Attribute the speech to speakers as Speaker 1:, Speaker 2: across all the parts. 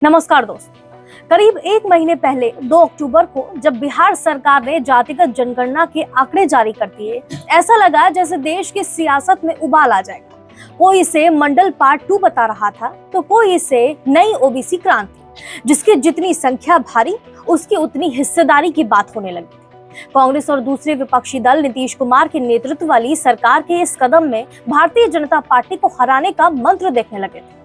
Speaker 1: नमस्कार दोस्तों। करीब एक महीने पहले 2 अक्टूबर को जब बिहार सरकार ने जातिगत जनगणना के आंकड़े जारी कर दिए, ऐसा लगा जैसे देश की सियासत में उबाल आ जाएगा। कोई इसे मंडल पार्ट 2 बता रहा था तो कोई इसे नई ओबीसी क्रांति, जिसकी जितनी संख्या भारी उसकी उतनी हिस्सेदारी की बात होने लगी। कांग्रेस और दूसरे विपक्षी दल नीतीश कुमार के नेतृत्व वाली सरकार के इस कदम में भारतीय जनता पार्टी को हराने का मंत्र देखने लगे थे।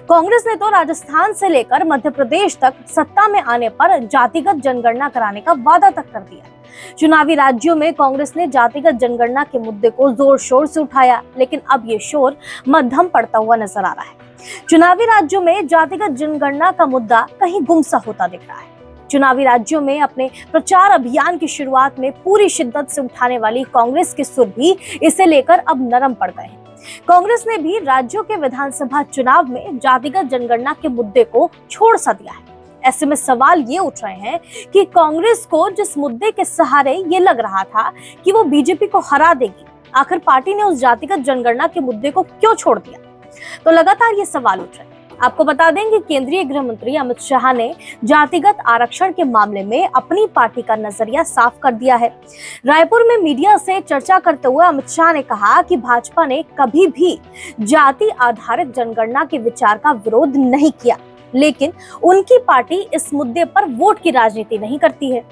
Speaker 1: कांग्रेस ने तो राजस्थान से लेकर मध्य प्रदेश तक सत्ता में आने पर जातिगत जनगणना कराने का वादा तक कर दिया। चुनावी राज्यों में कांग्रेस ने जातिगत जनगणना के मुद्दे को जोर शोर से उठाया, लेकिन अब ये शोर मध्यम पड़ता हुआ नजर आ रहा है। चुनावी राज्यों में जातिगत जनगणना का मुद्दा कहीं गुमसा होता दिख रहा है। चुनावी राज्यों में अपने प्रचार अभियान की शुरुआत में पूरी शिद्दत से उठाने वाली कांग्रेस के सुर भी इसे लेकर अब नरम पड़ गए हैं। कांग्रेस ने भी राज्यों के विधानसभा चुनाव में जातिगत जनगणना के मुद्दे को छोड़ सा दिया है। ऐसे में सवाल ये उठ रहे हैं कि कांग्रेस को जिस मुद्दे के सहारे ये लग रहा था कि वो बीजेपी को हरा देगी, आखिर पार्टी ने उस जातिगत जनगणना के मुद्दे को क्यों छोड़ दिया? तो लगातार ये सवाल उठ रहे हैं। आपको बता दें कि केंद्रीय गृह मंत्री अमित शाह ने जातिगत आरक्षण के मामले में अपनी पार्टी का नजरिया साफ कर दिया है। रायपुर में मीडिया से चर्चा करते हुए अमित शाह ने कहा कि भाजपा ने कभी भी जाति आधारित जनगणना के विचार का विरोध नहीं किया, लेकिन उनकी पार्टी इस मुद्दे पर वोट की राजनीति नहीं करती है।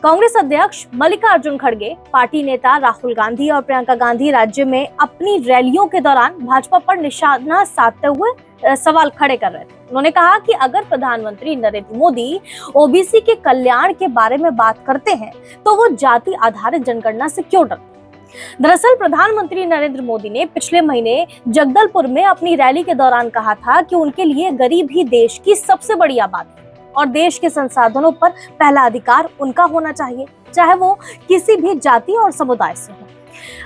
Speaker 1: कांग्रेस अध्यक्ष मल्लिकार्जुन खड़गे, पार्टी नेता राहुल गांधी और प्रियंका गांधी राज्य में अपनी रैलियों के दौरान भाजपा पर निशाना साधते हुए सवाल खड़े कर रहे थे। उन्होंने कहा कि अगर प्रधानमंत्री नरेंद्र मोदी ओबीसी के कल्याण के बारे में बात करते हैं तो वो जाति आधारित जनगणना से क्यों डरते? दरअसल प्रधानमंत्री नरेंद्र मोदी ने पिछले महीने जगदलपुर में अपनी रैली के दौरान कहा था कि उनके लिए गरीब ही देश की सबसे बड़ी आबादी और देश के संसाधनों पर पहला अधिकार उनका होना चाहिए, चाहे वो किसी भी जाति और समुदाय से हो।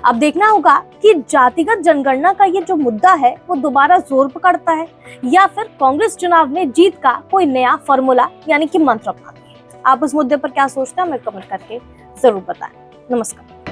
Speaker 1: अब देखना होगा कि जातिगत जनगणना का ये जो मुद्दा है वो दोबारा जोर पकड़ता है या फिर कांग्रेस चुनाव में जीत का कोई नया फॉर्मूला यानी कि मंत्र अपनाती है। आप उस मुद्दे पर क्या सोचते हैं, हमें कमेंट करके जरूर बताएं। नमस्कार।